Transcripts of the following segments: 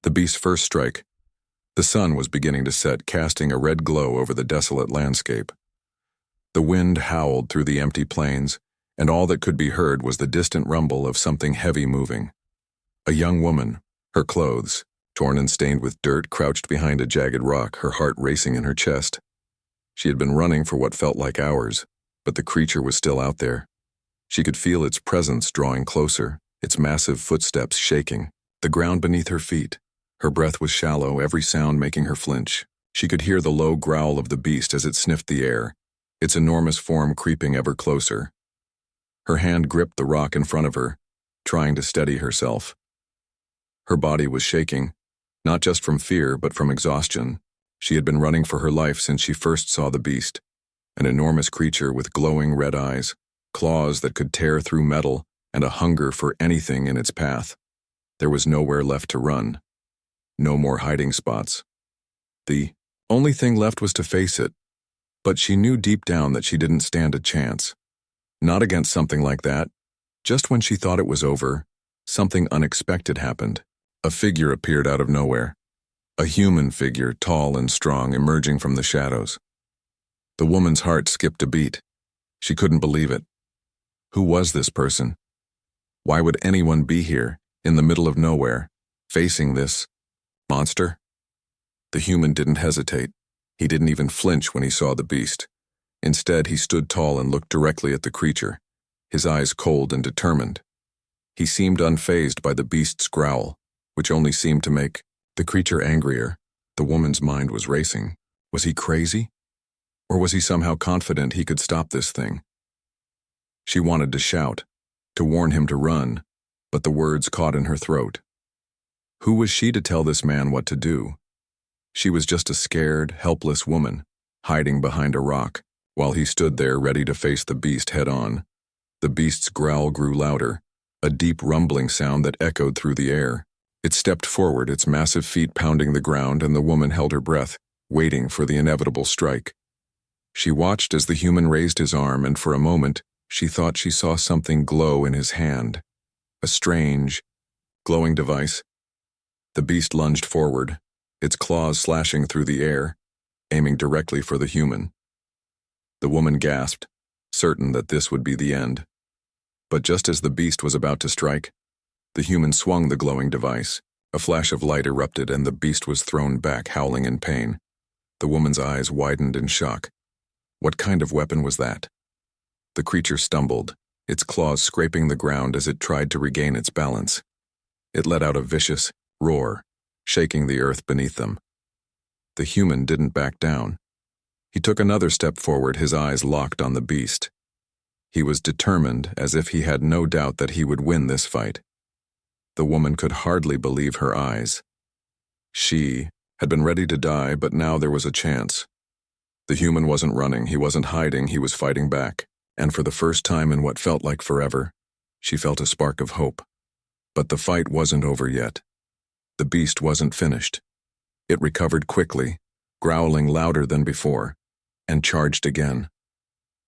The beast's first strike. The sun was beginning to set, casting a red glow over the desolate landscape. The wind howled through the empty plains, and all that could be heard was the distant rumble of something heavy moving. A young woman, her clothes, torn and stained with dirt, crouched behind a jagged rock, her heart racing in her chest. She had been running for what felt like hours, but the creature was still out there. She could feel its presence drawing closer, its massive footsteps shaking, the ground beneath her feet. Her breath was shallow, every sound making her flinch. She could hear the low growl of the beast as it sniffed the air, its enormous form creeping ever closer. Her hand gripped the rock in front of her, trying to steady herself. Her body was shaking, not just from fear but from exhaustion. She had been running for her life since she first saw the beast, an enormous creature with glowing red eyes, claws that could tear through metal, and a hunger for anything in its path. There was nowhere left to run. No more hiding spots. The only thing left was to face it, but she knew deep down that she didn't stand a chance. Not against something like that. Just when she thought it was over, something unexpected happened. A figure appeared out of nowhere. A human figure, tall and strong, emerging from the shadows. The woman's heart skipped a beat. She couldn't believe it. Who was this person? Why would anyone be here, in the middle of nowhere, facing this monster? The human didn't hesitate. He didn't even flinch when he saw the beast. Instead, he stood tall and looked directly at the creature, his eyes cold and determined. He seemed unfazed by the beast's growl, which only seemed to make the creature angrier. The woman's mind was racing. Was he crazy? Or was he somehow confident he could stop this thing? She wanted to shout, to warn him to run, but the words caught in her throat. Who was she to tell this man what to do? She was just a scared, helpless woman, hiding behind a rock, while he stood there ready to face the beast head-on. The beast's growl grew louder, a deep rumbling sound that echoed through the air. It stepped forward, its massive feet pounding the ground, and the woman held her breath, waiting for the inevitable strike. She watched as the human raised his arm, and for a moment, she thought she saw something glow in his hand. A strange, glowing device. The beast lunged forward, its claws slashing through the air, aiming directly for the human. The woman gasped, certain that this would be the end. But just as the beast was about to strike, the human swung the glowing device. A flash of light erupted, and the beast was thrown back, howling in pain. The woman's eyes widened in shock. What kind of weapon was that? The creature stumbled, its claws scraping the ground as it tried to regain its balance. It let out a vicious roar, shaking the earth beneath them. The human didn't back down. He took another step forward, his eyes locked on the beast. He was determined, as if he had no doubt that he would win this fight. The woman could hardly believe her eyes. She had been ready to die, but now there was a chance. The human wasn't running, he wasn't hiding, he was fighting back. And for the first time in what felt like forever, she felt a spark of hope. But the fight wasn't over yet. The beast wasn't finished. It recovered quickly, growling louder than before, and charged again.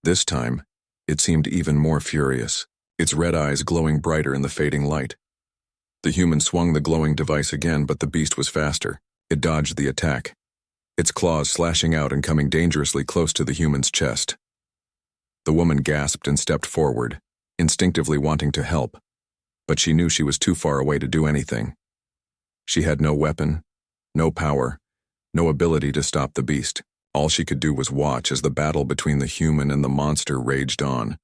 This time, it seemed even more furious, its red eyes glowing brighter in the fading light. The human swung the glowing device again, but the beast was faster. It dodged the attack, its claws slashing out and coming dangerously close to the human's chest. The woman gasped and stepped forward, instinctively wanting to help, but she knew she was too far away to do anything. She had no weapon, no power, no ability to stop the beast. All she could do was watch as the battle between the human and the monster raged on.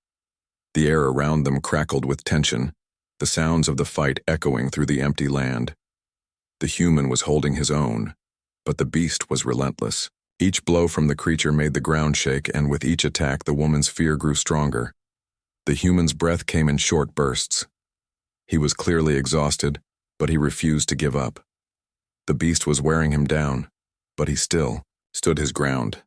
The air around them crackled with tension, the sounds of the fight echoing through the empty land. The human was holding his own, but the beast was relentless. Each blow from the creature made the ground shake, and with each attack the woman's fear grew stronger. The human's breath came in short bursts. He was clearly exhausted, but he refused to give up. The beast was wearing him down, but he still stood his ground.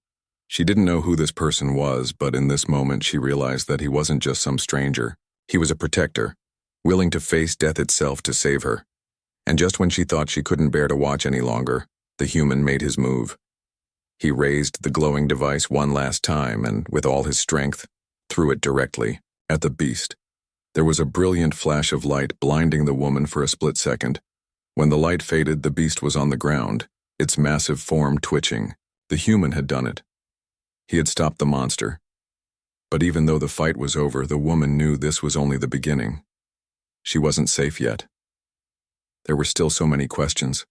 She didn't know who this person was, but in this moment she realized that he wasn't just some stranger. He was a protector, willing to face death itself to save her. And just when she thought she couldn't bear to watch any longer, the human made his move. He raised the glowing device one last time and, with all his strength, threw it directly at the beast. There was a brilliant flash of light blinding the woman for a split second. When the light faded, the beast was on the ground, its massive form twitching. The human had done it. He had stopped the monster. But even though the fight was over, the woman knew this was only the beginning. She wasn't safe yet. There were still so many questions.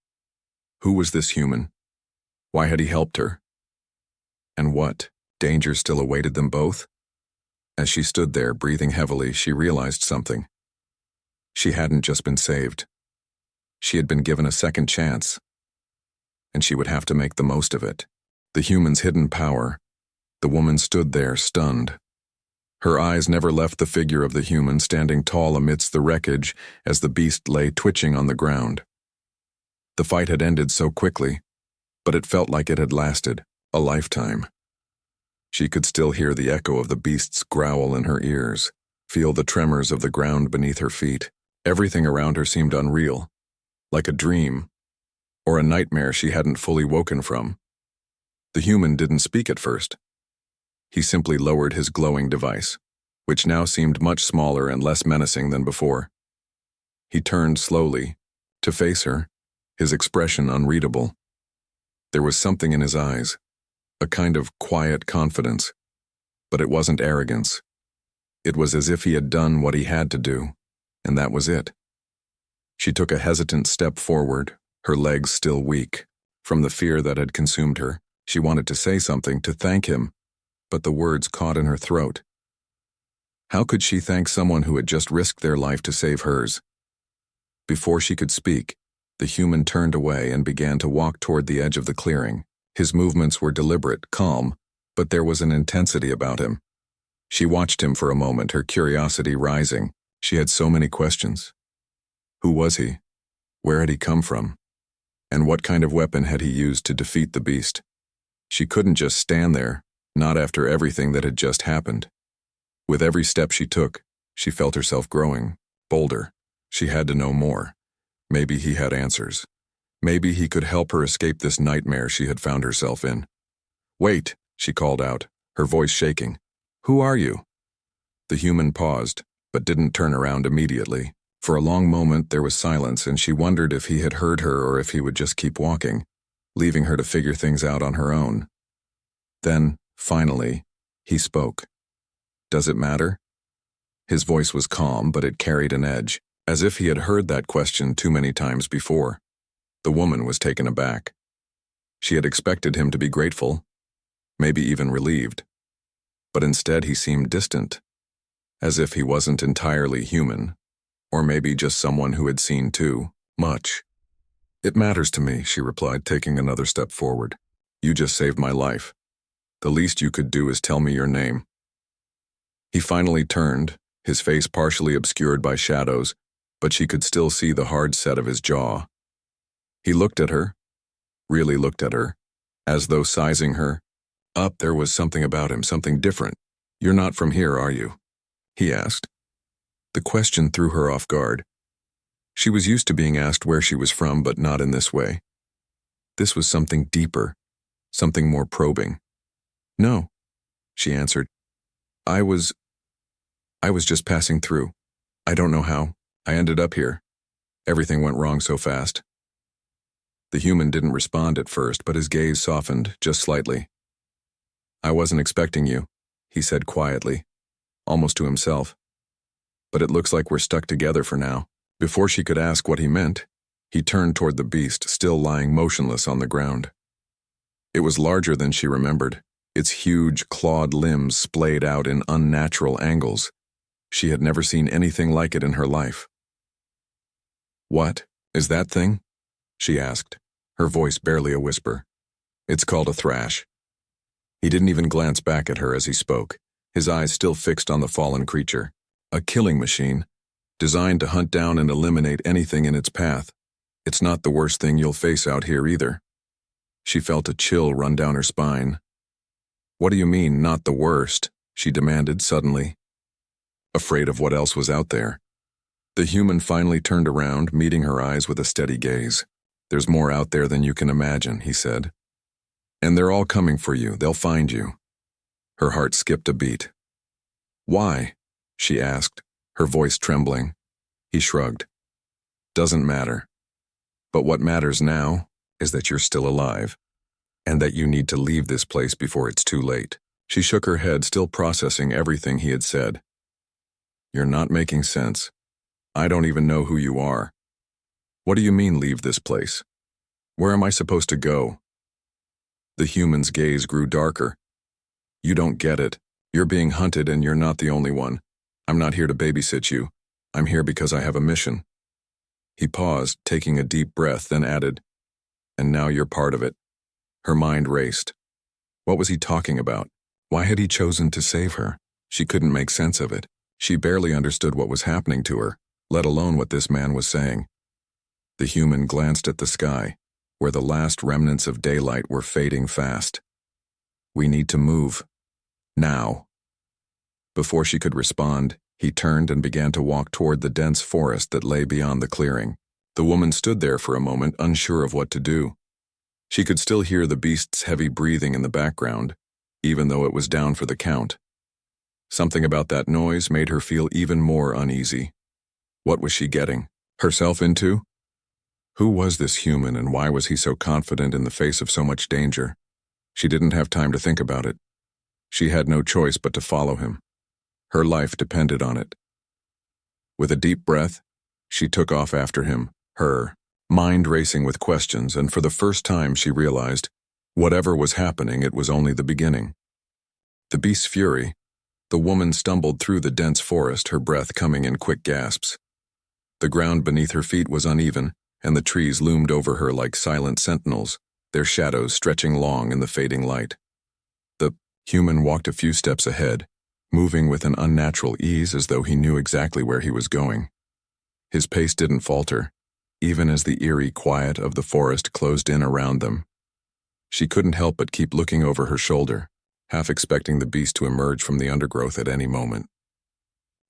Who was this human? Why had he helped her? And what danger still awaited them both? As she stood there, breathing heavily, she realized something. She hadn't just been saved. She had been given a second chance, and she would have to make the most of it. The human's hidden power. The woman stood there, stunned. Her eyes never left the figure of the human standing tall amidst the wreckage as the beast lay twitching on the ground. The fight had ended so quickly, but it felt like it had lasted a lifetime. She could still hear the echo of the beast's growl in her ears, feel the tremors of the ground beneath her feet. Everything around her seemed unreal, like a dream, or a nightmare she hadn't fully woken from. The human didn't speak at first. He simply lowered his glowing device, which now seemed much smaller and less menacing than before. He turned slowly, to face her, his expression unreadable. There was something in his eyes, a kind of quiet confidence, but it wasn't arrogance. It was as if he had done what he had to do, and that was it. She took a hesitant step forward, her legs still weak. From the fear that had consumed her, she wanted to say something, to thank him, but the words caught in her throat. How could she thank someone who had just risked their life to save hers? Before she could speak, the human turned away and began to walk toward the edge of the clearing. His movements were deliberate, calm, but there was an intensity about him. She watched him for a moment, her curiosity rising. She had so many questions. Who was he? Where had he come from? And what kind of weapon had he used to defeat the beast? She couldn't just stand there, not after everything that had just happened. With every step she took, she felt herself growing, bolder. She had to know more. Maybe he had answers. Maybe he could help her escape this nightmare she had found herself in. "Wait," she called out, her voice shaking. "Who are you?" The human paused, but didn't turn around immediately. For a long moment there was silence, and she wondered if he had heard her or if he would just keep walking, leaving her to figure things out on her own. Then, finally, he spoke. "Does it matter?" His voice was calm, but it carried an edge, as if he had heard that question too many times before. The woman was taken aback. She had expected him to be grateful, maybe even relieved. But instead he seemed distant, as if he wasn't entirely human, or maybe just someone who had seen too much. "It matters to me," she replied, taking another step forward. "You just saved my life. The least you could do is tell me your name." He finally turned, his face partially obscured by shadows, but she could still see the hard set of his jaw. He looked at her, really looked at her, as though sizing her up. There was something about him, something different. "You're not from here, are you?" he asked. The question threw her off guard. She was used to being asked where she was from, but not in this way. This was something deeper, something more probing. "No," she answered. I was just passing through. I don't know how. I ended up here. Everything went wrong so fast." The human didn't respond at first, but his gaze softened just slightly. "I wasn't expecting you," he said quietly, almost to himself. "But it looks like we're stuck together for now." Before she could ask what he meant, he turned toward the beast, still lying motionless on the ground. It was larger than she remembered, its huge, clawed limbs splayed out in unnatural angles. She had never seen anything like it in her life. "What is that thing?" she asked, her voice barely a whisper. "It's called a thrash." He didn't even glance back at her as he spoke, his eyes still fixed on the fallen creature. "A killing machine, designed to hunt down and eliminate anything in its path. It's not the worst thing you'll face out here either." She felt a chill run down her spine. "What do you mean, not the worst?" she demanded suddenly, afraid of what else was out there. The human finally turned around, meeting her eyes with a steady gaze. "There's more out there than you can imagine," he said. "And they're all coming for you. They'll find you." Her heart skipped a beat. "Why?" she asked, her voice trembling. He shrugged. "Doesn't matter. But what matters now is that you're still alive, and that you need to leave this place before it's too late. She shook her head, still processing everything he had said. You're not making sense. I don't even know who you are. What do you mean, leave this place? Where am I supposed to go? The human's gaze grew darker. You don't get it. You're being hunted and you're not the only one. I'm not here to babysit you. I'm here because I have a mission. He paused, taking a deep breath, then added, and now you're part of it. Her mind raced. What was he talking about? Why had he chosen to save her? She couldn't make sense of it. She barely understood what was happening to her, let alone what this man was saying. The human glanced at the sky, where the last remnants of daylight were fading fast. We need to move. Now. Before she could respond, he turned and began to walk toward the dense forest that lay beyond the clearing. The woman stood there for a moment, unsure of what to do. She could still hear the beast's heavy breathing in the background, even though it was down for the count. Something about that noise made her feel even more uneasy. What was she getting herself into? Who was this human, and why was he so confident in the face of so much danger? She didn't have time to think about it. She had no choice but to follow him. Her life depended on it. With a deep breath, she took off after him, her mind racing with questions, and for the first time she realized, whatever was happening, it was only the beginning. The beast's fury, the woman stumbled through the dense forest, her breath coming in quick gasps. The ground beneath her feet was uneven, and the trees loomed over her like silent sentinels, their shadows stretching long in the fading light. The human walked a few steps ahead, moving with an unnatural ease as though he knew exactly where he was going. His pace didn't falter, even as the eerie quiet of the forest closed in around them. She couldn't help but keep looking over her shoulder, half expecting the beast to emerge from the undergrowth at any moment.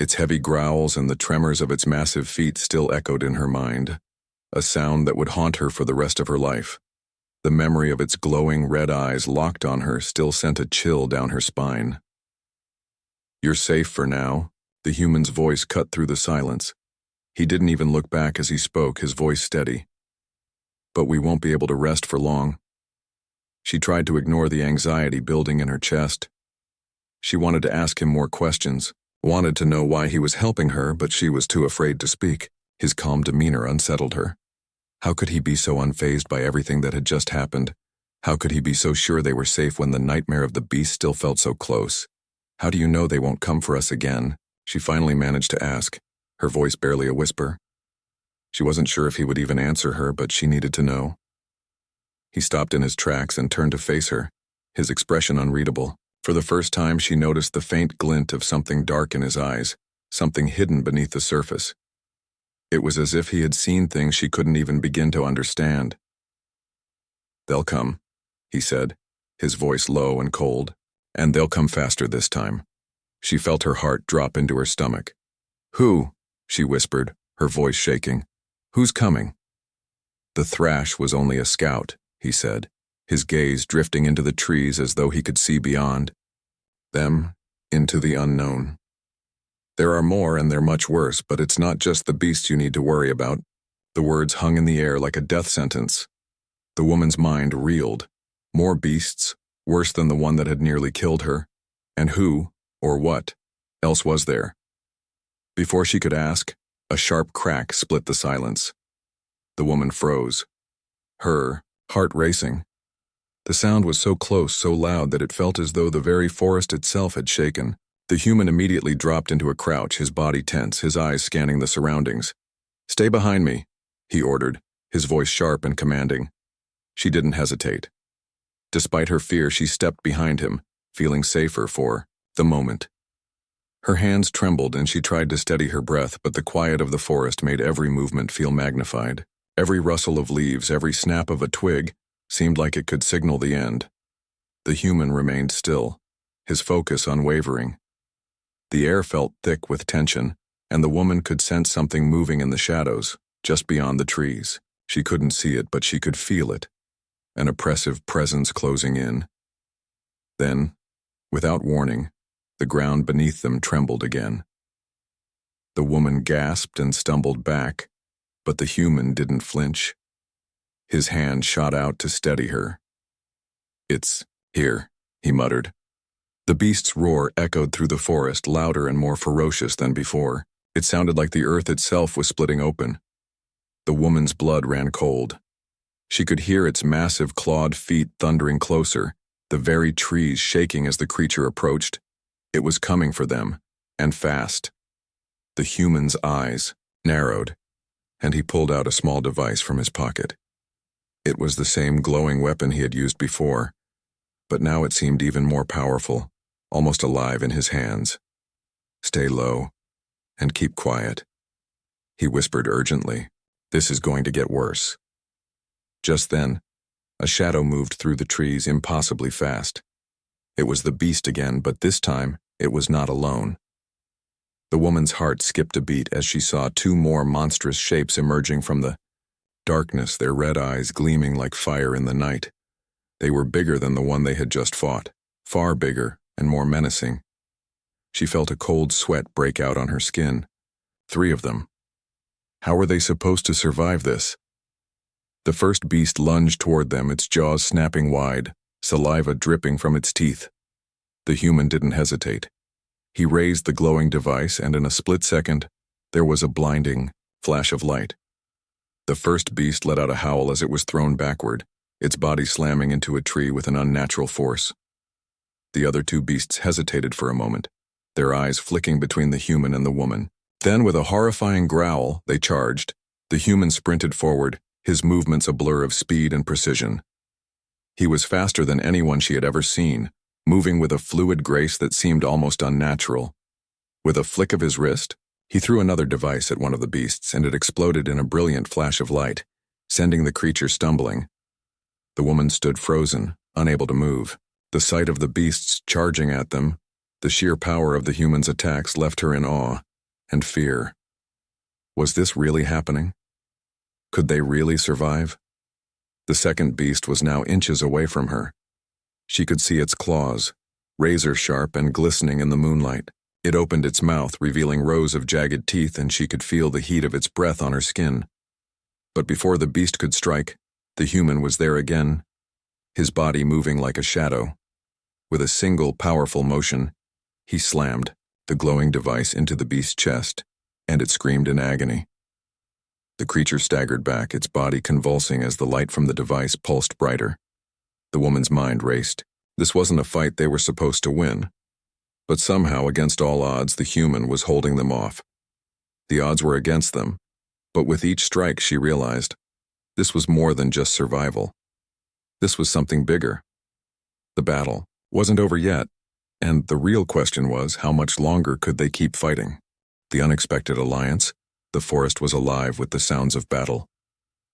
Its heavy growls and the tremors of its massive feet still echoed in her mind, a sound that would haunt her for the rest of her life. The memory of its glowing red eyes locked on her still sent a chill down her spine. You're safe for now, the human's voice cut through the silence. He didn't even look back as he spoke, his voice steady. But we won't be able to rest for long. She tried to ignore the anxiety building in her chest. She wanted to ask him more questions, wanted to know why he was helping her, but she was too afraid to speak. His calm demeanor unsettled her. How could he be so unfazed by everything that had just happened? How could he be so sure they were safe when the nightmare of the beast still felt so close? How do you know they won't come for us again? She finally managed to ask, her voice barely a whisper. She wasn't sure if he would even answer her, but she needed to know. He stopped in his tracks and turned to face her, his expression unreadable. For the first time, she noticed the faint glint of something dark in his eyes, something hidden beneath the surface. It was as if he had seen things she couldn't even begin to understand. They'll come, he said, his voice low and cold, and they'll come faster this time. She felt her heart drop into her stomach. Who? She whispered, her voice shaking. Who's coming? The thrash was only a scout, he said, his gaze drifting into the trees as though he could see beyond. Them, into the unknown. There are more and they're much worse, but it's not just the beast you need to worry about. The words hung in the air like a death sentence. The woman's mind reeled. More beasts, worse than the one that had nearly killed her. And who, or what, else was there? Before she could ask, a sharp crack split the silence. The woman froze, her heart racing. The sound was so close, so loud that it felt as though the very forest itself had shaken. The human immediately dropped into a crouch, his body tense, his eyes scanning the surroundings. Stay behind me, he ordered, his voice sharp and commanding. She didn't hesitate. Despite her fear, she stepped behind him, feeling safer for the moment. Her hands trembled and she tried to steady her breath, but the quiet of the forest made every movement feel magnified. Every rustle of leaves, every snap of a twig, seemed like it could signal the end. The human remained still, his focus unwavering. The air felt thick with tension, and the woman could sense something moving in the shadows, just beyond the trees. She couldn't see it, but she could feel it, an oppressive presence closing in. Then, without warning, the ground beneath them trembled again. The woman gasped and stumbled back, but the human didn't flinch. His hand shot out to steady her. "It's here," he muttered. The beast's roar echoed through the forest, louder and more ferocious than before. It sounded like the earth itself was splitting open. The woman's blood ran cold. She could hear its massive clawed feet thundering closer, the very trees shaking as the creature approached. It was coming for them, and fast. The human's eyes narrowed, and he pulled out a small device from his pocket. It was the same glowing weapon he had used before, but now it seemed even more powerful, almost alive in his hands. "Stay low, and keep quiet," he whispered urgently. "This is going to get worse." Just then, a shadow moved through the trees impossibly fast. It was the beast again, but this time it was not alone. The woman's heart skipped a beat as she saw two more monstrous shapes emerging from the darkness, their red eyes gleaming like fire in the night. They were bigger than the one they had just fought, far bigger and more menacing. She felt a cold sweat break out on her skin. 3 of them. How were they supposed to survive this? The first beast lunged toward them, its jaws snapping wide, saliva dripping from its teeth. The human didn't hesitate. He raised the glowing device, and in a split second, there was a blinding flash of light. The first beast let out a howl as it was thrown backward, its body slamming into a tree with an unnatural force. The other 2 beasts hesitated for a moment, their eyes flicking between the human and the woman. Then, with a horrifying growl, they charged. The human sprinted forward, his movements a blur of speed and precision. He was faster than anyone she had ever seen, moving with a fluid grace that seemed almost unnatural. With a flick of his wrist, he threw another device at one of the beasts, and it exploded in a brilliant flash of light, sending the creature stumbling. The woman stood frozen, unable to move. The sight of the beasts charging at them, the sheer power of the human's attacks left her in awe and fear. Was this really happening? Could they really survive? The second beast was now inches away from her. She could see its claws, razor-sharp and glistening in the moonlight. It opened its mouth, revealing rows of jagged teeth, and she could feel the heat of its breath on her skin. But before the beast could strike, the human was there again, his body moving like a shadow. With a single powerful motion, he slammed the glowing device into the beast's chest, and it screamed in agony. The creature staggered back, its body convulsing as the light from the device pulsed brighter. The woman's mind raced. This wasn't a fight they were supposed to win. But somehow, against all odds, the human was holding them off. The odds were against them, but with each strike she realized this was more than just survival. This was something bigger. The battle wasn't over yet, and the real question was, how much longer could they keep fighting? The unexpected alliance. The forest was alive with the sounds of battle.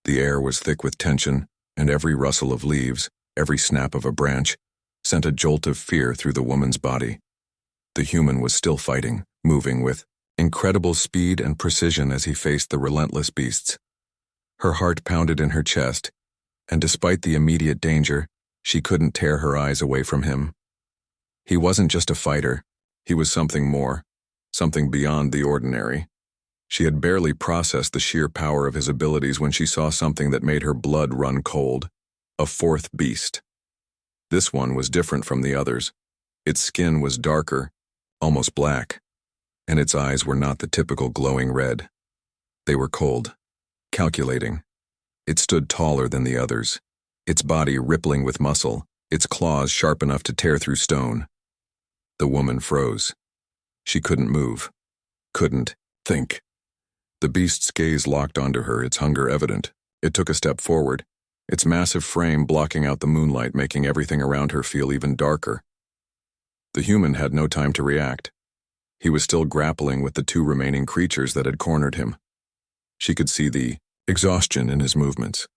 The air was thick with tension, and every rustle of leaves, every snap of a branch, sent a jolt of fear through the woman's body. The human was still fighting, moving with incredible speed and precision as he faced the relentless beasts. Her heart pounded in her chest, and despite the immediate danger, she couldn't tear her eyes away from him. He wasn't just a fighter, he was something more, something beyond the ordinary. She had barely processed the sheer power of his abilities when she saw something that made her blood run cold. A 4th beast. This one was different from the others. Its skin was darker, almost black, and its eyes were not the typical glowing red. They were cold, calculating. It stood taller than the others, its body rippling with muscle, its claws sharp enough to tear through stone. The woman froze. She couldn't move, couldn't think. The beast's gaze locked onto her, its hunger evident. It took a step forward, its massive frame blocking out the moonlight, making everything around her feel even darker. The human had no time to react. He was still grappling with the 2 remaining creatures that had cornered him. She could see the exhaustion in his movements,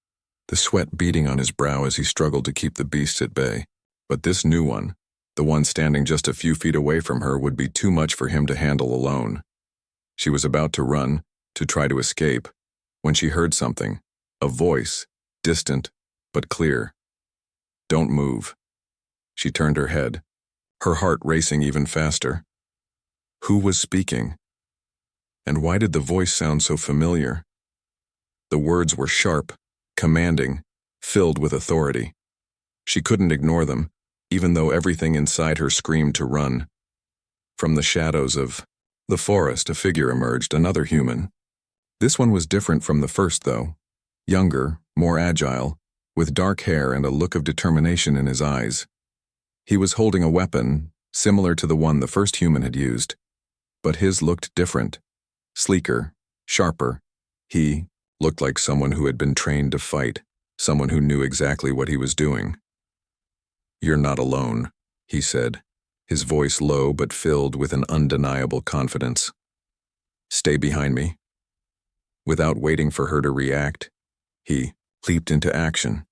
the sweat beading on his brow as he struggled to keep the beasts at bay. But this new one, the one standing just a few feet away from her, would be too much for him to handle alone. She was about to run, to try to escape, when she heard something, a voice, distant but clear. "Don't move." She turned her head, her heart racing even faster. Who was speaking? And why did the voice sound so familiar? The words were sharp, commanding, filled with authority. She couldn't ignore them, even though everything inside her screamed to run. From the shadows of the forest, a figure emerged, another human. This one was different from the first, though. Younger, more agile, with dark hair and a look of determination in his eyes. He was holding a weapon, similar to the one the first human had used. But his looked different. Sleeker, sharper. He looked like someone who had been trained to fight, someone who knew exactly what he was doing. "You're not alone," he said, his voice low but filled with an undeniable confidence. "Stay behind me." Without waiting for her to react, he leaped into action.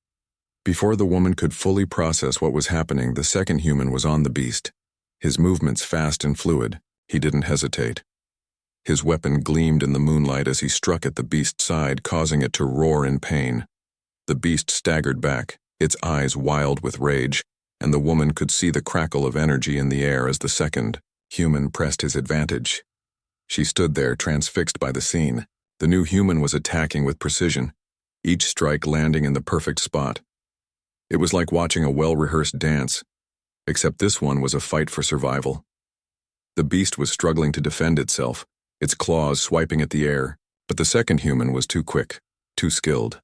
Before the woman could fully process what was happening, the second human was on the beast, his movements fast and fluid. He didn't hesitate. His weapon gleamed in the moonlight as he struck at the beast's side, causing it to roar in pain. The beast staggered back, its eyes wild with rage, and the woman could see the crackle of energy in the air as the second human pressed his advantage. She stood there, transfixed by the scene. The new human was attacking with precision, each strike landing in the perfect spot. It was like watching a well-rehearsed dance, except this one was a fight for survival. The beast was struggling to defend itself, its claws swiping at the air, but the second human was too quick, too skilled.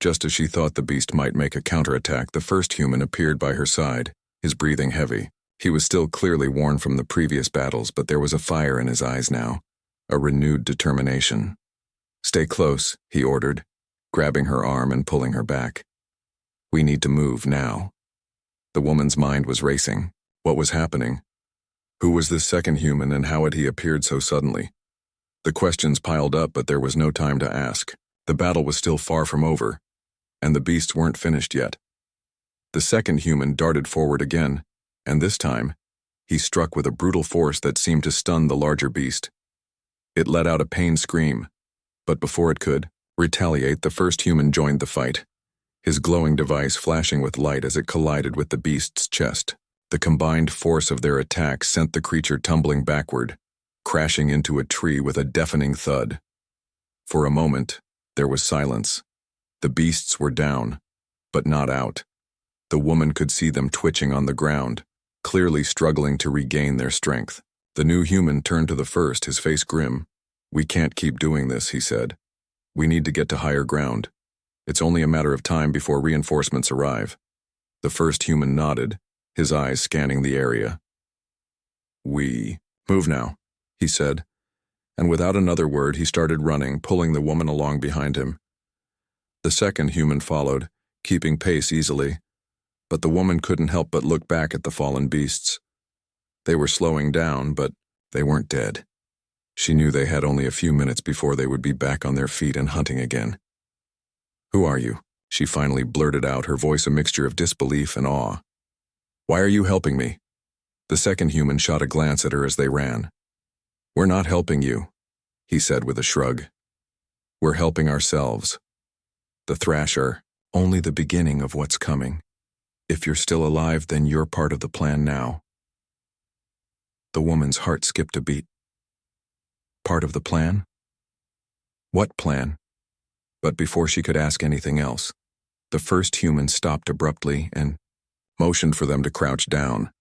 Just as she thought the beast might make a counterattack, the first human appeared by her side, his breathing heavy. He was still clearly worn from the previous battles, but there was a fire in his eyes now, a renewed determination. "Stay close," he ordered, grabbing her arm and pulling her back. "We need to move now." The woman's mind was racing. What was happening? Who was this second human, and how had he appeared so suddenly? The questions piled up, but there was no time to ask. The battle was still far from over, and the beasts weren't finished yet. The second human darted forward again, and this time, he struck with a brutal force that seemed to stun the larger beast. It let out a pained scream, but before it could retaliate, the first human joined the fight, his glowing device flashing with light as it collided with the beast's chest. The combined force of their attack sent the creature tumbling backward, crashing into a tree with a deafening thud. For a moment, there was silence. The beasts were down, but not out. The woman could see them twitching on the ground, clearly struggling to regain their strength. The new human turned to the first, his face grim. "We can't keep doing this," he said. "We need to get to higher ground. It's only a matter of time before reinforcements arrive." The first human nodded, his eyes scanning the area. "We move now," he said, and without another word he started running, pulling the woman along behind him. The second human followed, keeping pace easily, but the woman couldn't help but look back at the fallen beasts. They were slowing down, but they weren't dead. She knew they had only a few minutes before they would be back on their feet and hunting again. "Who are you?" she finally blurted out, her voice a mixture of disbelief and awe. "Why are you helping me?" The second human shot a glance at her as they ran. "We're not helping you," he said with a shrug. "We're helping ourselves. The Thrasher, only the beginning of what's coming. If you're still alive, then you're part of the plan now." The woman's heart skipped a beat. Part of the plan? What plan? But before she could ask anything else, the first human stopped abruptly and motioned for them to crouch down.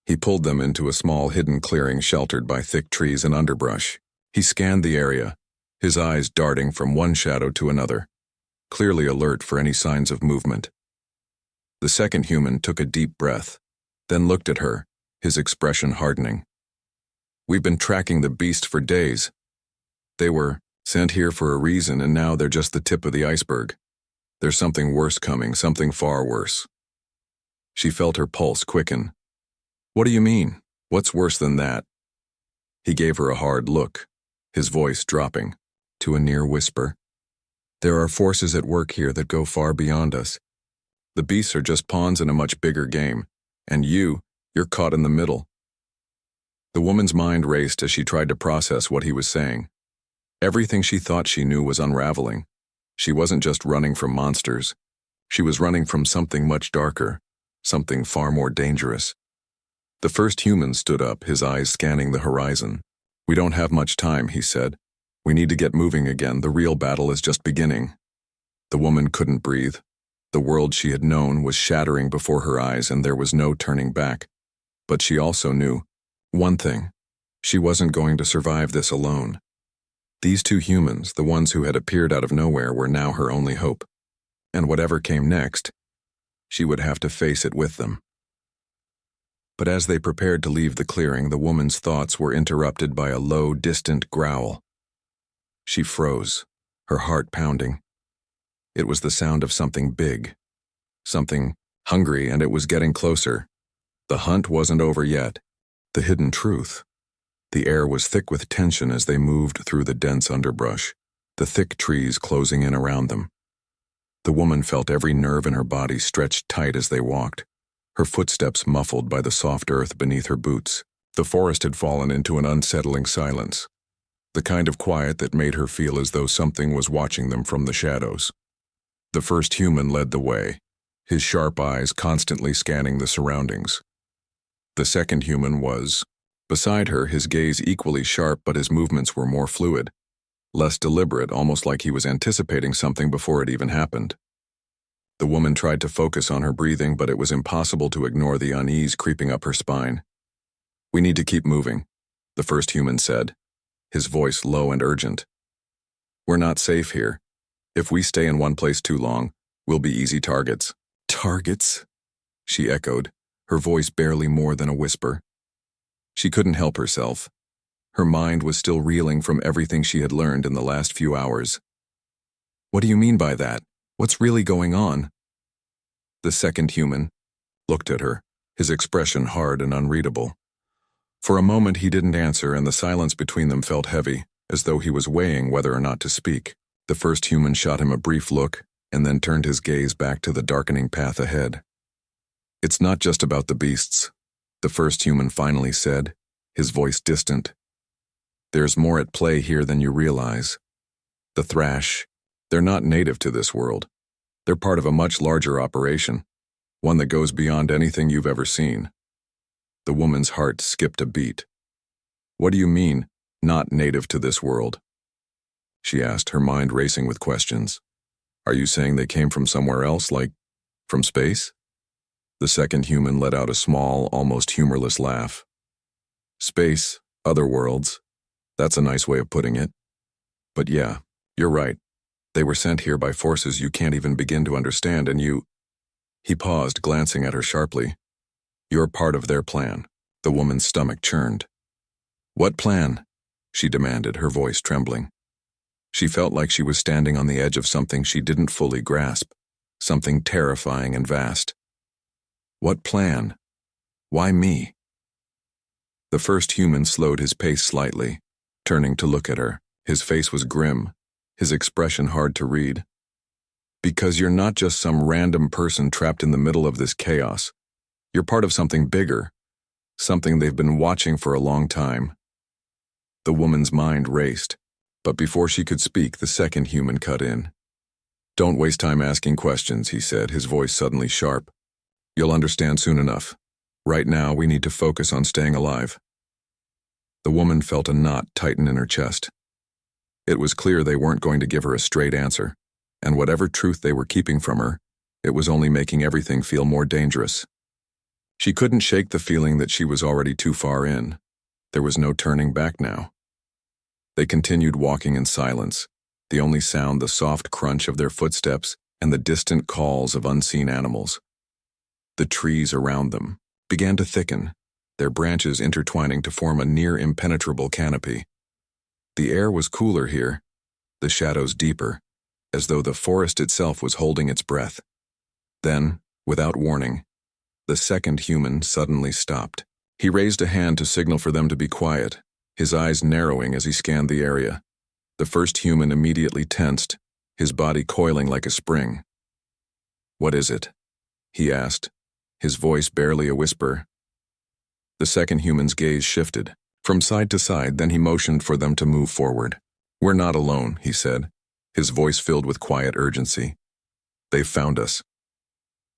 He pulled them into a small hidden clearing sheltered by thick trees and underbrush. He scanned the area, his eyes darting from one shadow to another, clearly alert for any signs of movement. The second human took a deep breath, then looked at her, his expression hardening. "We've been tracking the beast for days. They were sent here for a reason, and now they're just the tip of the iceberg. There's something worse coming, something far worse." She felt her pulse quicken. "What do you mean? What's worse than that?" He gave her a hard look, his voice dropping to a near whisper. "There are forces at work here that go far beyond us. The beasts are just pawns in a much bigger game, and you're caught in the middle." The woman's mind raced as she tried to process what he was saying. Everything she thought she knew was unraveling. She wasn't just running from monsters. She was running from something much darker, something far more dangerous. The first human stood up, his eyes scanning the horizon. "We don't have much time," he said. "We need to get moving again. The real battle is just beginning." The woman couldn't breathe. The world she had known was shattering before her eyes, and there was no turning back. But she also knew one thing: she wasn't going to survive this alone. These two humans, the ones who had appeared out of nowhere, were now her only hope. And whatever came next, she would have to face it with them. But as they prepared to leave the clearing, the woman's thoughts were interrupted by a low, distant growl. She froze, her heart pounding. It was the sound of something big, something hungry, and it was getting closer. The hunt wasn't over yet. The hidden truth. The air was thick with tension as they moved through the dense underbrush, the thick trees closing in around them. The woman felt every nerve in her body stretched tight as they walked, her footsteps muffled by the soft earth beneath her boots. The forest had fallen into an unsettling silence, the kind of quiet that made her feel as though something was watching them from the shadows. The first human led the way, his sharp eyes constantly scanning the surroundings. The second human was beside her, his gaze equally sharp, but his movements were more fluid, less deliberate, almost like he was anticipating something before it even happened. The woman tried to focus on her breathing, but it was impossible to ignore the unease creeping up her spine. "We need to keep moving," the first human said, his voice low and urgent. "We're not safe here. If we stay in one place too long, we'll be easy targets." "Targets?" she echoed, her voice barely more than a whisper. She couldn't help herself. Her mind was still reeling from everything she had learned in the last few hours. "What do you mean by that? What's really going on?" The second human looked at her, his expression hard and unreadable. For a moment he didn't answer, and the silence between them felt heavy, as though he was weighing whether or not to speak. The first human shot him a brief look, and then turned his gaze back to the darkening path ahead. "It's not just about the beasts," the first human finally said, his voice distant. "There's more at play here than you realize. The thrash, they're not native to this world. They're part of a much larger operation, one that goes beyond anything you've ever seen." The woman's heart skipped a beat. "What do you mean, not native to this world?" she asked, her mind racing with questions. "Are you saying they came from somewhere else, like from space?" The second human let out a small, almost humorless laugh. "Space, other worlds. That's a nice way of putting it. But yeah, you're right. They were sent here by forces you can't even begin to understand, and you—" He paused, glancing at her sharply. "You're part of their plan." The woman's stomach churned. "What plan?" she demanded, her voice trembling. She felt like she was standing on the edge of something she didn't fully grasp, something terrifying and vast. "What plan? Why me?" The first human slowed his pace slightly, turning to look at her. His face was grim, his expression hard to read. "Because you're not just some random person trapped in the middle of this chaos. You're part of something bigger, something they've been watching for a long time." The woman's mind raced, but before she could speak, the second human cut in. "Don't waste time asking questions," he said, his voice suddenly sharp. "You'll understand soon enough. Right now, we need to focus on staying alive." The woman felt a knot tighten in her chest. It was clear they weren't going to give her a straight answer, and whatever truth they were keeping from her, it was only making everything feel more dangerous. She couldn't shake the feeling that she was already too far in. There was no turning back now. They continued walking in silence, the only sound the soft crunch of their footsteps and the distant calls of unseen animals. The trees around them began to thicken, their branches intertwining to form a near-impenetrable canopy. The air was cooler here, the shadows deeper, as though the forest itself was holding its breath. Then, without warning, the second human suddenly stopped. He raised a hand to signal for them to be quiet, his eyes narrowing as he scanned the area. The first human immediately tensed, his body coiling like a spring. "What is it?" he asked, his voice barely a whisper. The second human's gaze shifted from side to side, then he motioned for them to move forward. "We're not alone," he said, his voice filled with quiet urgency. "They've found us."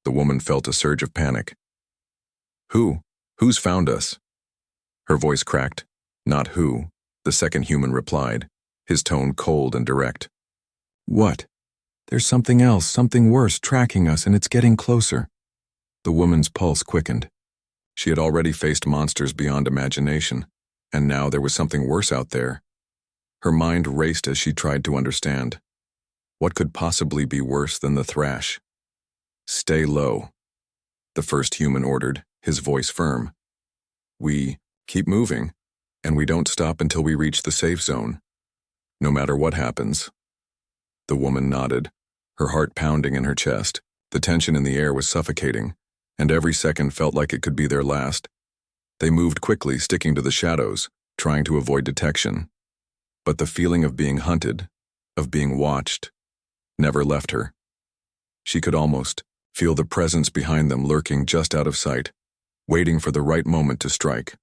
The woman felt a surge of panic. "Who? Who's found us?" Her voice cracked. "Not who," the second human replied, his tone cold and direct. "What?" There's something else, something worse, tracking us, and it's getting closer. The woman's pulse quickened. She had already faced monsters beyond imagination, and now there was something worse out there. Her mind raced as she tried to understand. What could possibly be worse than the thrash? Stay low, the first human ordered, his voice firm. We keep moving, and we don't stop until we reach the safe zone. No matter what happens. The woman nodded, her heart pounding in her chest. The tension in the air was suffocating, and every second felt like it could be their last. They moved quickly, sticking to the shadows, trying to avoid detection. But the feeling of being hunted, of being watched, never left her. She could almost feel the presence behind them lurking just out of sight, waiting for the right moment to strike.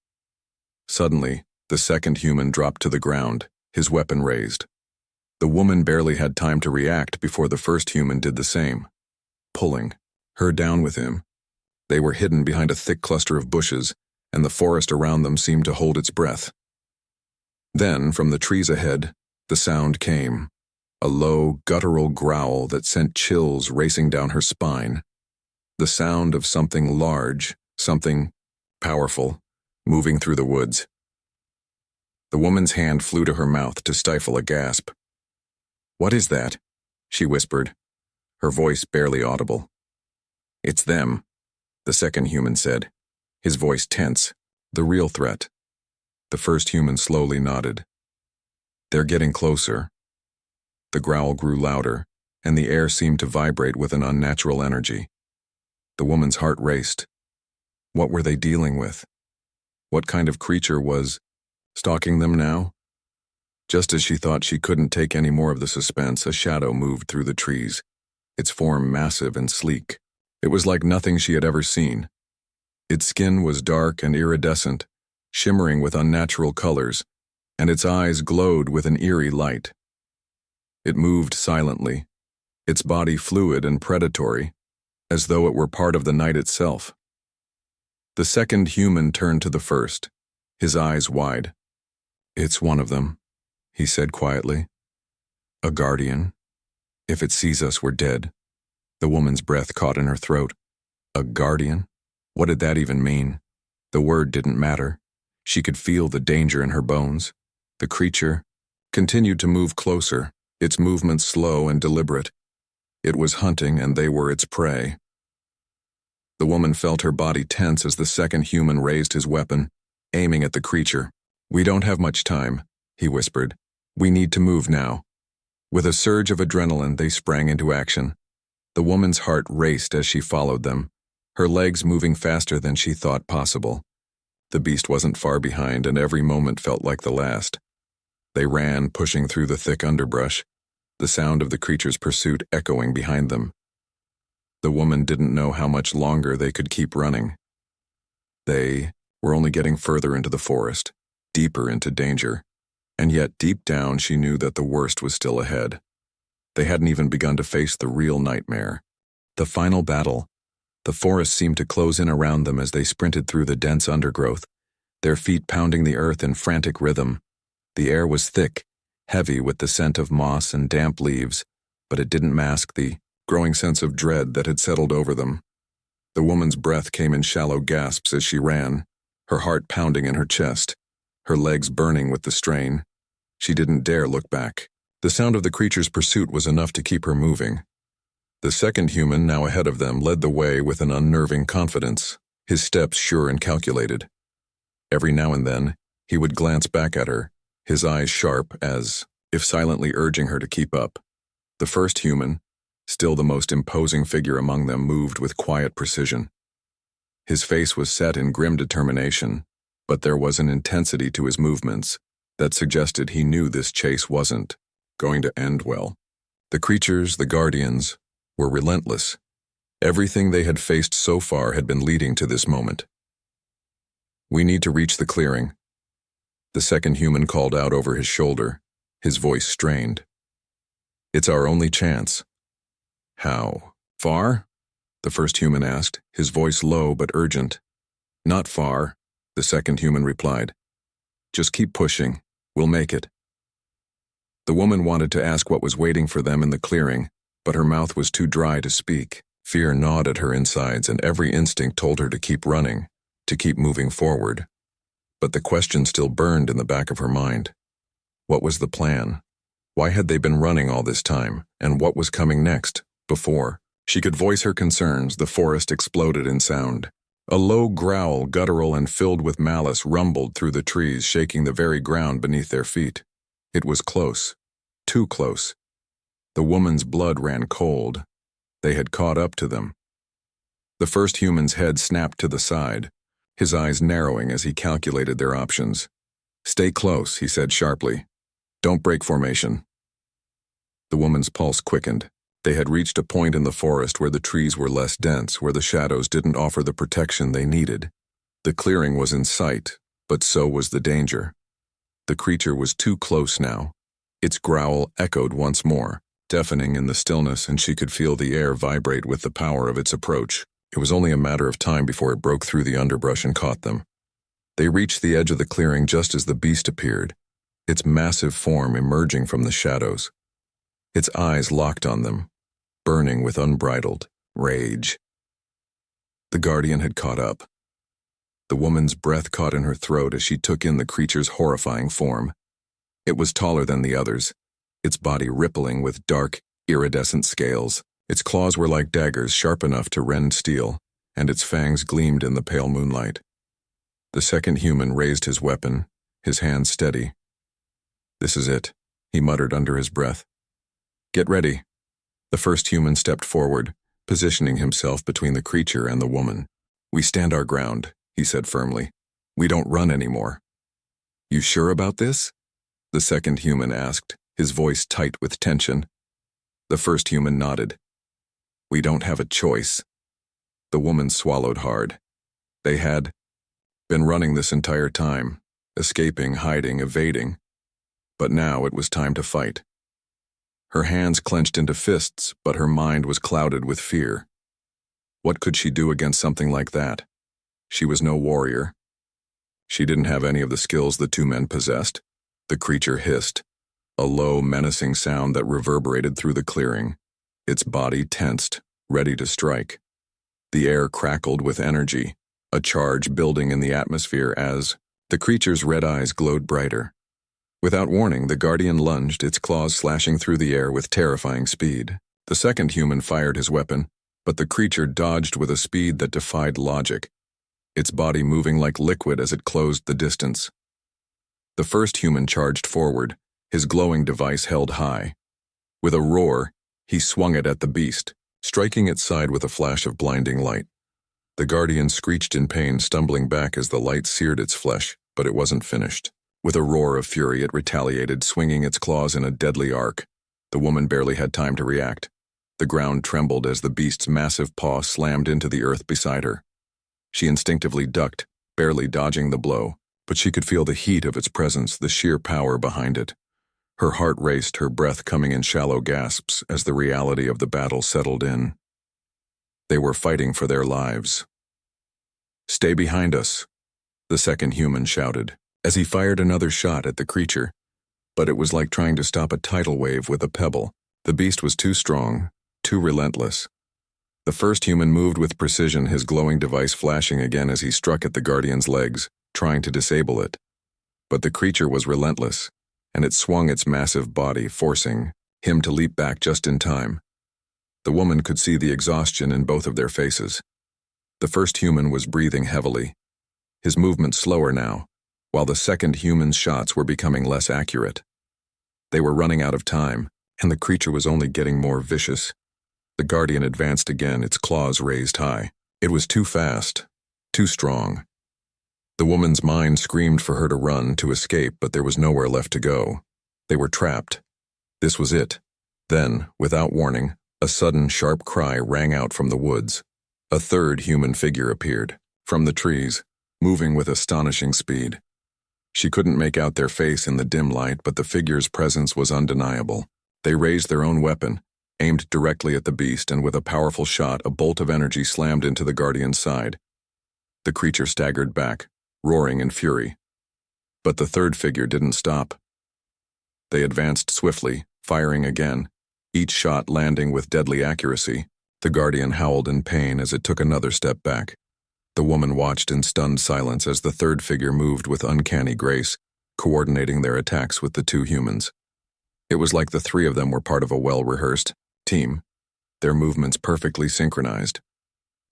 Suddenly, the second human dropped to the ground, his weapon raised. The woman barely had time to react before the first human did the same, pulling her down with him. They were hidden behind a thick cluster of bushes, and the forest around them seemed to hold its breath. Then, from the trees ahead, the sound came, a low, guttural growl that sent chills racing down her spine. The sound of something large, something powerful, moving through the woods. The woman's hand flew to her mouth to stifle a gasp. "What is that?" she whispered, her voice barely audible. "It's them," the second human said, his voice tense, the real threat. The first human slowly nodded. "They're getting closer." The growl grew louder, and the air seemed to vibrate with an unnatural energy. The woman's heart raced. What were they dealing with? What kind of creature was stalking them now? Just as she thought she couldn't take any more of the suspense, a shadow moved through the trees, its form massive and sleek. It was like nothing she had ever seen. Its skin was dark and iridescent, shimmering with unnatural colors, and its eyes glowed with an eerie light. It moved silently, its body fluid and predatory, as though it were part of the night itself. The second human turned to the first, his eyes wide. "It's one of them," he said quietly. "A guardian. If it sees us, we're dead." The woman's breath caught in her throat. A guardian? What did that even mean? The word didn't matter. She could feel the danger in her bones. The creature continued to move closer, its movements slow and deliberate. It was hunting, and they were its prey. The woman felt her body tense as the second human raised his weapon, aiming at the creature. "We don't have much time," he whispered. "We need to move now." With a surge of adrenaline, they sprang into action. The woman's heart raced as she followed them, her legs moving faster than she thought possible. The beast wasn't far behind, and every moment felt like the last. They ran, pushing through the thick underbrush, the sound of the creature's pursuit echoing behind them. The woman didn't know how much longer they could keep running. They were only getting further into the forest, deeper into danger, and yet deep down she knew that the worst was still ahead. They hadn't even begun to face the real nightmare. The final battle. The forest seemed to close in around them as they sprinted through the dense undergrowth, their feet pounding the earth in frantic rhythm. The air was thick, heavy with the scent of moss and damp leaves, but it didn't mask the growing sense of dread that had settled over them. The woman's breath came in shallow gasps as she ran, her heart pounding in her chest, her legs burning with the strain. She didn't dare look back. The sound of the creature's pursuit was enough to keep her moving. The second human, now ahead of them, led the way with an unnerving confidence, his steps sure and calculated. Every now and then, he would glance back at her, his eyes sharp as if silently urging her to keep up. The first human, still the most imposing figure among them, moved with quiet precision. His face was set in grim determination, but there was an intensity to his movements that suggested he knew this chase wasn't going to end well. The creatures, the guardians, were relentless. Everything they had faced so far had been leading to this moment. "We need to reach the clearing," the second human called out over his shoulder, his voice strained. "It's our only chance." "How far?" the first human asked, his voice low but urgent. "Not far," the second human replied. "Just keep pushing. We'll make it." The woman wanted to ask what was waiting for them in the clearing, but her mouth was too dry to speak. Fear gnawed at her insides, and every instinct told her to keep running, to keep moving forward. But the question still burned in the back of her mind. What was the plan? Why had they been running all this time, and what was coming next? Before she could voice her concerns, the forest exploded in sound. A low growl, guttural and filled with malice, rumbled through the trees, shaking the very ground beneath their feet. It was close. Too close. The woman's blood ran cold. They had caught up to them. The first human's head snapped to the side, his eyes narrowing as he calculated their options. "Stay close," he said sharply. "Don't break formation." The woman's pulse quickened. They had reached a point in the forest where the trees were less dense, where the shadows didn't offer the protection they needed. The clearing was in sight, but so was the danger. The creature was too close now. Its growl echoed once more, deafening in the stillness, and she could feel the air vibrate with the power of its approach. It was only a matter of time before it broke through the underbrush and caught them. They reached the edge of the clearing just as the beast appeared, its massive form emerging from the shadows. Its eyes locked on them, burning with unbridled rage. The guardian had caught up. The woman's breath caught in her throat as she took in the creature's horrifying form. It was taller than the others, its body rippling with dark, iridescent scales. Its claws were like daggers, sharp enough to rend steel, and its fangs gleamed in the pale moonlight. The second human raised his weapon, his hand steady. "This is it," he muttered under his breath. "Get ready." The first human stepped forward, positioning himself between the creature and the woman. "We stand our ground," he said firmly. "We don't run anymore." "You sure about this?" the second human asked, his voice tight with tension. The first human nodded. "We don't have a choice." The woman swallowed hard. They had been running this entire time, escaping, hiding, evading. But now it was time to fight. Her hands clenched into fists, but her mind was clouded with fear. What could she do against something like that? She was no warrior. She didn't have any of the skills the two men possessed. The creature hissed, a low, menacing sound that reverberated through the clearing. Its body tensed, ready to strike. The air crackled with energy, a charge building in the atmosphere as the creature's red eyes glowed brighter. Without warning, the guardian lunged, its claws slashing through the air with terrifying speed. The second human fired his weapon, but the creature dodged with a speed that defied logic, its body moving like liquid as it closed the distance. The first human charged forward, his glowing device held high. With a roar, he swung it at the beast, striking its side with a flash of blinding light. The guardian screeched in pain, stumbling back as the light seared its flesh, but it wasn't finished. With a roar of fury, it retaliated, swinging its claws in a deadly arc. The woman barely had time to react. The ground trembled as the beast's massive paw slammed into the earth beside her. She instinctively ducked, barely dodging the blow, but she could feel the heat of its presence, the sheer power behind it. Her heart raced, her breath coming in shallow gasps as the reality of the battle settled in. They were fighting for their lives. "Stay behind us," the second human shouted, as he fired another shot at the creature. But it was like trying to stop a tidal wave with a pebble. The beast was too strong, too relentless. The first human moved with precision, his glowing device flashing again as he struck at the guardian's legs, trying to disable it. But the creature was relentless, and it swung its massive body, forcing him to leap back just in time. The woman could see the exhaustion in both of their faces. The first human was breathing heavily, his movements slower now, while the second human's shots were becoming less accurate. They were running out of time, and the creature was only getting more vicious. The guardian advanced again, its claws raised high. It was too fast, too strong. The woman's mind screamed for her to run, to escape, but there was nowhere left to go. They were trapped. This was it. Then, without warning, a sudden sharp cry rang out from the woods. A third human figure appeared, from the trees, moving with astonishing speed. She couldn't make out their face in the dim light, but the figure's presence was undeniable. They raised their own weapon, aimed directly at the beast, and with a powerful shot, a bolt of energy slammed into the guardian's side. The creature staggered back, roaring in fury. But the third figure didn't stop. They advanced swiftly, firing again, each shot landing with deadly accuracy. The Guardian howled in pain as it took another step back. The woman watched in stunned silence as the third figure moved with uncanny grace, coordinating their attacks with the two humans. It was like the three of them were part of a well-rehearsed team, their movements perfectly synchronized.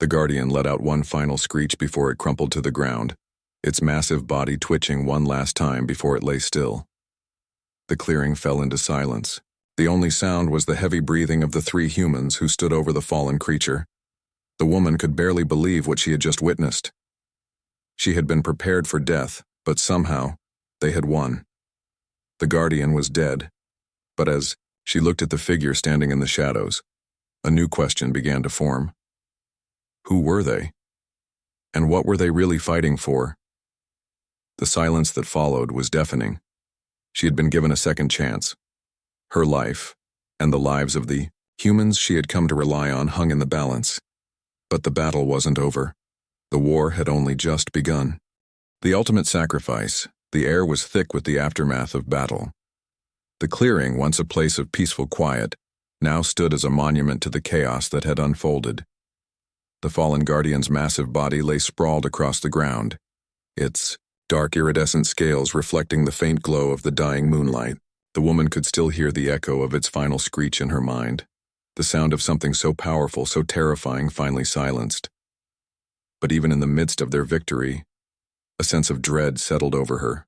The Guardian let out one final screech before it crumpled to the ground, its massive body twitching one last time before it lay still. The clearing fell into silence. The only sound was the heavy breathing of the three humans who stood over the fallen creature. The woman could barely believe what she had just witnessed. She had been prepared for death, but somehow, they had won. The Guardian was dead, but as she looked at the figure standing in the shadows, a new question began to form. Who were they? And what were they really fighting for? The silence that followed was deafening. She had been given a second chance. Her life, and the lives of the humans she had come to rely on, hung in the balance. But the battle wasn't over. The war had only just begun. The ultimate sacrifice, the air was thick with the aftermath of battle. The clearing, once a place of peaceful quiet, now stood as a monument to the chaos that had unfolded. The fallen Guardian's massive body lay sprawled across the ground, its dark iridescent scales reflecting the faint glow of the dying moonlight. The woman could still hear the echo of its final screech in her mind, the sound of something so powerful, so terrifying, finally silenced. But even in the midst of their victory, a sense of dread settled over her.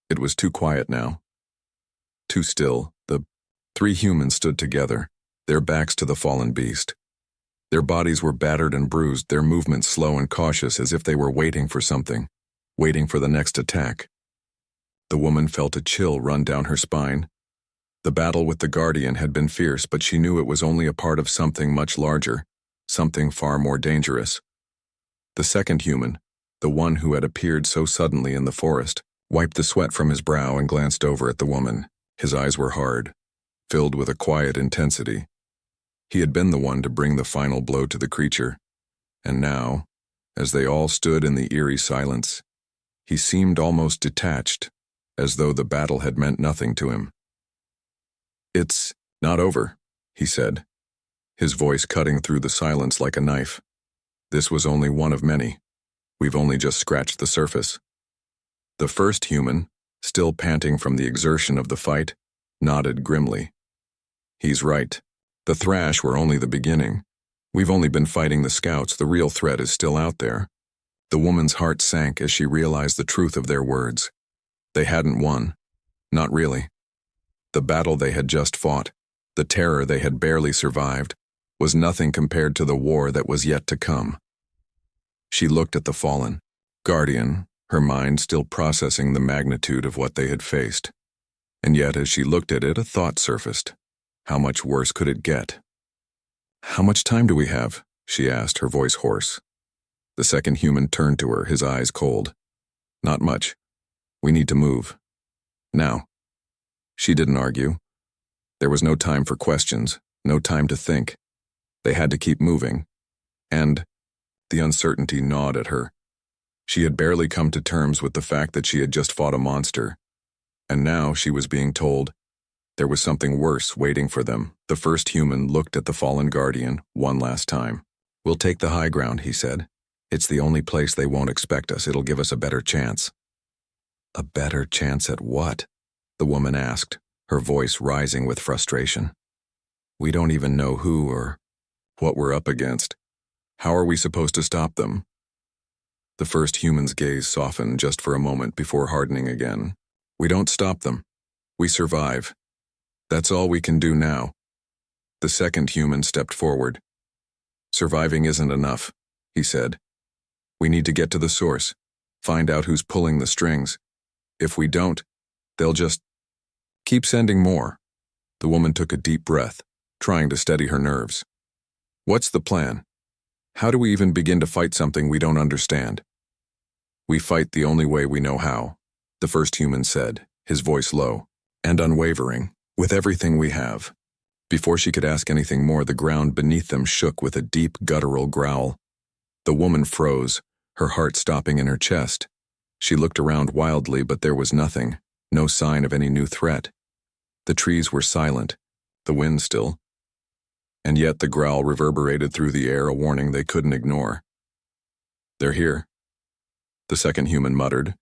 It was too quiet now. Too still. The three humans stood together, their backs to the fallen beast. Their bodies were battered and bruised, their movements slow and cautious, as if they were waiting for something, waiting for the next attack. The woman felt a chill run down her spine. The battle with the Guardian had been fierce, but she knew it was only a part of something much larger, something far more dangerous. The second human, the one who had appeared so suddenly in the forest, wiped the sweat from his brow and glanced over at the woman. His eyes were hard, filled with a quiet intensity. He had been the one to bring the final blow to the creature, and now, as they all stood in the eerie silence, he seemed almost detached, as though the battle had meant nothing to him. "It's not over," he said, his voice cutting through the silence like a knife. "This was only one of many. We've only just scratched the surface." The first human, still panting from the exertion of the fight, nodded grimly. "He's right. The thrash were only the beginning. We've only been fighting the scouts. The real threat is still out there." The woman's heart sank as she realized the truth of their words. They hadn't won. Not really. The battle they had just fought, the terror they had barely survived, was nothing compared to the war that was yet to come. She looked at the fallen Guardian, her mind still processing the magnitude of what they had faced. And yet, as she looked at it, a thought surfaced. How much worse could it get? "How much time do we have?" she asked, her voice hoarse. The second human turned to her, his eyes cold. "Not much. We need to move. Now." She didn't argue. There was no time for questions, no time to think. They had to keep moving. And the uncertainty gnawed at her. She had barely come to terms with the fact that she had just fought a monster. And now she was being told there was something worse waiting for them. The first human looked at the fallen Guardian one last time. "We'll take the high ground," he said. "It's the only place they won't expect us. It'll give us a better chance." "A better chance at what?" the woman asked, her voice rising with frustration. "We don't even know who or what we're up against. How are we supposed to stop them?" The first human's gaze softened just for a moment before hardening again. "We don't stop them. We survive. That's all we can do now." The second human stepped forward. "Surviving isn't enough," he said. "We need to get to the source, find out who's pulling the strings. If we don't, they'll just keep sending more." The woman took a deep breath, trying to steady her nerves. "What's the plan? How do we even begin to fight something we don't understand?" "We fight the only way we know how," the first human said, his voice low and unwavering, "with everything we have." Before she could ask anything more, the ground beneath them shook with a deep, guttural growl. The woman froze, her heart stopping in her chest. She looked around wildly, but there was nothing, no sign of any new threat. The trees were silent, the wind still. And yet the growl reverberated through the air, a warning they couldn't ignore. "They're here," the second human muttered,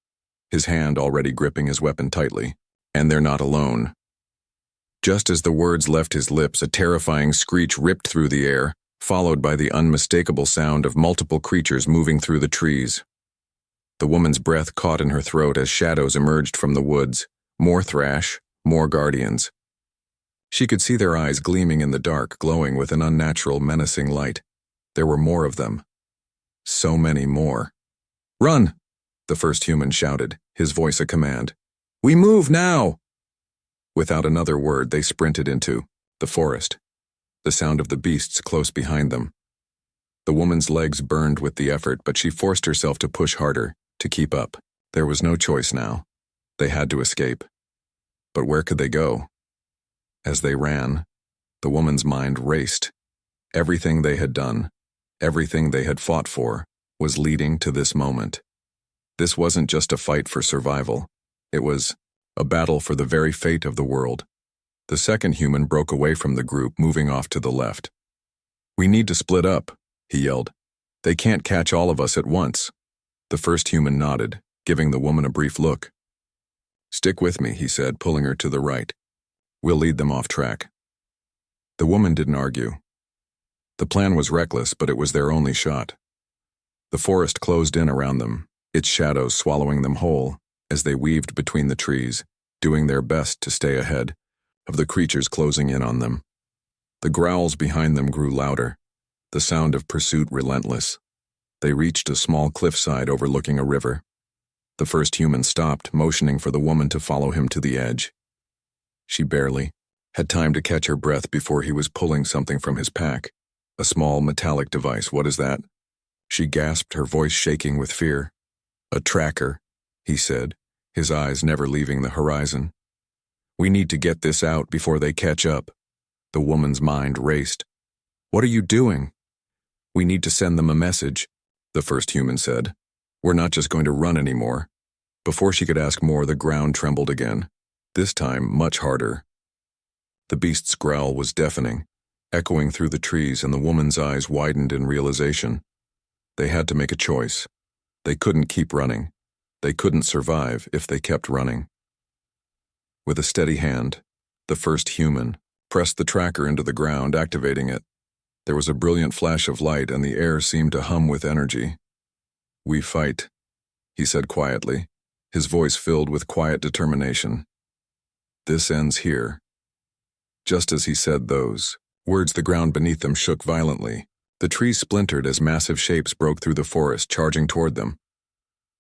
his hand already gripping his weapon tightly. "And they're not alone." Just as the words left his lips, a terrifying screech ripped through the air, followed by the unmistakable sound of multiple creatures moving through the trees. The woman's breath caught in her throat as shadows emerged from the woods. More thrash, more guardians. She could see their eyes gleaming in the dark, glowing with an unnatural, menacing light. There were more of them. So many more. "Run!" the first human shouted, his voice a command. "We move now!" Without another word, they sprinted into the forest, the sound of the beasts close behind them. The woman's legs burned with the effort, but she forced herself to push harder, to keep up. There was no choice now. They had to escape. But where could they go? As they ran, the woman's mind raced. Everything they had done, everything they had fought for, was leading to this moment. This wasn't just a fight for survival. It was a battle for the very fate of the world. The second human broke away from the group, moving off to the left. "We need to split up," he yelled. "They can't catch all of us at once." The first human nodded, giving the woman a brief look. "Stick with me," he said, pulling her to the right. "We'll lead them off track." The woman didn't argue. The plan was reckless, but it was their only shot. The forest closed in around them, its shadows swallowing them whole as they weaved between the trees, doing their best to stay ahead of the creatures closing in on them. The growls behind them grew louder, the sound of pursuit relentless. They reached a small cliffside overlooking a river. The first human stopped, motioning for the woman to follow him to the edge. She barely had time to catch her breath before he was pulling something from his pack, a small metallic device. "What is that?" She gasped, her voice shaking with fear. "A tracker," he said, his eyes never leaving the horizon. "We need to get this out before they catch up." The woman's mind raced. "What are you doing?" "We need to send them a message," the first human said. "We're not just going to run anymore." Before she could ask more, the ground trembled again, this time much harder. The beast's growl was deafening, echoing through the trees, and the woman's eyes widened in realization. They had to make a choice. They couldn't keep running. They couldn't survive if they kept running. With a steady hand, the first human pressed the tracker into the ground, activating it. There was a brilliant flash of light, and the air seemed to hum with energy. "We fight," he said quietly, his voice filled with quiet determination. "This ends here." Just as he said those words, the ground beneath them shook violently. The trees splintered as massive shapes broke through the forest, charging toward them.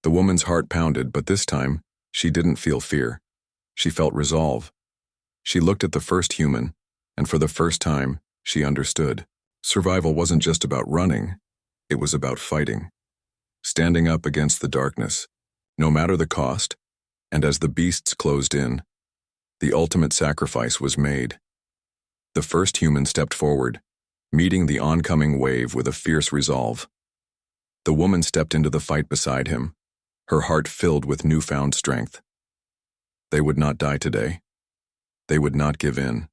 The woman's heart pounded, but this time, she didn't feel fear. She felt resolve. She looked at the first human, and for the first time, she understood. Survival wasn't just about running, it was about fighting. Standing up against the darkness, no matter the cost, and as the beasts closed in, the ultimate sacrifice was made. The first human stepped forward, meeting the oncoming wave with a fierce resolve. The woman stepped into the fight beside him, her heart filled with newfound strength. They would not die today. They would not give in.